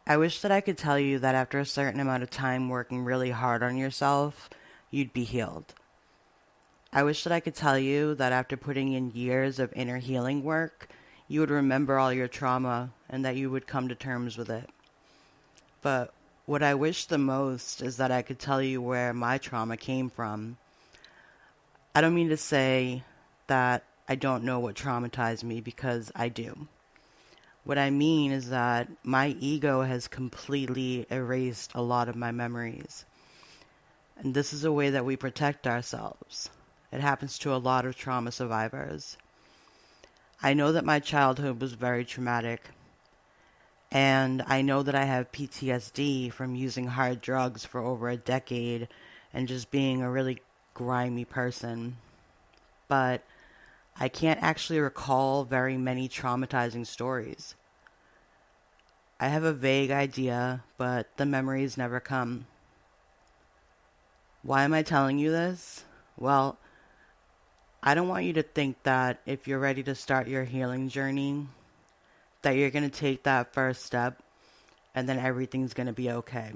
I wish that I could tell you that after a certain amount of time working really hard on yourself, you'd be healed. I wish that I could tell you that after putting in years of inner healing work, you would remember all your trauma and that you would come to terms with it. But what I wish the most is that I could tell you where my trauma came from. I don't mean to say that I don't know what traumatized me because I do. What I mean is that my ego has completely erased a lot of my memories. And this is a way that we protect ourselves. It happens to a lot of trauma survivors. I know that my childhood was very traumatic, and I know that I have PTSD from using hard drugs for over a decade and just being a really grimy person. But I can't actually recall very many traumatizing stories. I have a vague idea, but the memories never come. Why am I telling you this? Well, I don't want you to think that if you're ready to start your healing journey, that you're going to take that first step and then everything's going to be okay.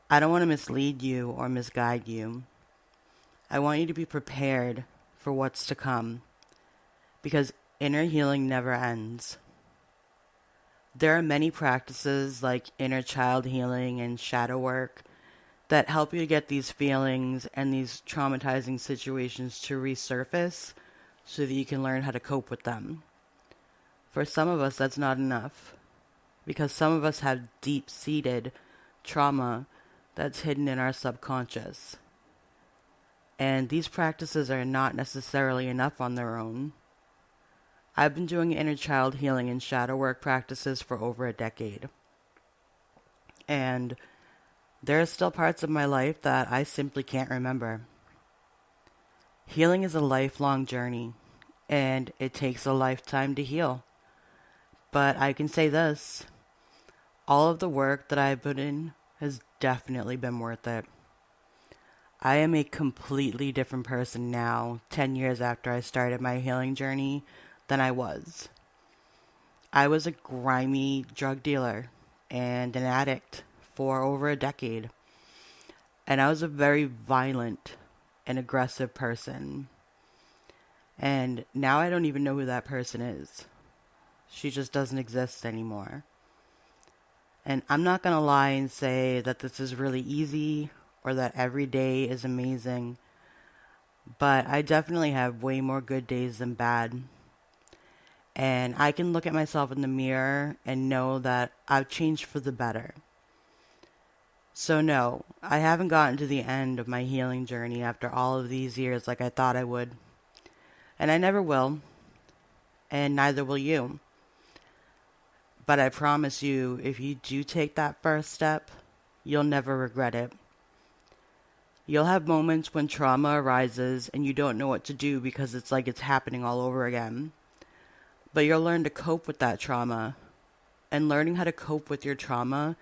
I don't want to mislead you or misguide you. I want you to be prepared for what's to come because inner healing never ends. There are many practices like inner child healing and shadow work that help you to get these feelings and these traumatizing situations to resurface so that you can learn how to cope with them. For some of us, that's not enough because some of us have deep-seated trauma that's hidden in our subconscious. And these practices are not necessarily enough on their own. I've been doing inner child healing and shadow work practices for over a decade. And there are still parts of my life that I simply can't remember. Healing is a lifelong journey, and it takes a lifetime to heal. But I can say this, all of the work that I've put in has definitely been worth it. I am a completely different person now, 10 years after I started my healing journey, than I was. I was a grimy drug dealer and an addict for over a decade. And I was a very violent and aggressive person. And now I don't even know who that person is. She just doesn't exist anymore. And I'm not going to lie and say that this is really easy or that every day is amazing. But I definitely have way more good days than bad. And I can look at myself in the mirror and know that I've changed for the better. So no, I haven't gotten to the end of my healing journey after all of these years like I thought I would. And I never will. And neither will you. But I promise you, if you do take that first step, you'll never regret it. You'll have moments when trauma arises and you don't know what to do because it's like it's happening all over again. But you'll learn to cope with that trauma. And learning how to cope with your trauma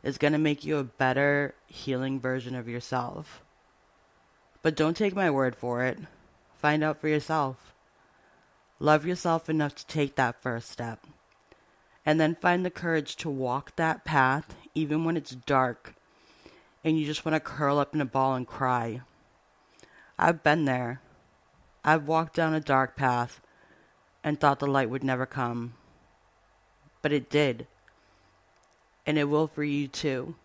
is going to make you a better healing version of yourself. But don't take my word for it. Find out for yourself. Love yourself enough to take that first step. And then find the courage to walk that path even when it's dark and you just want to curl up in a ball and cry. I've been there. I've walked down a dark path and thought the light would never come. But it did. And it will for you too.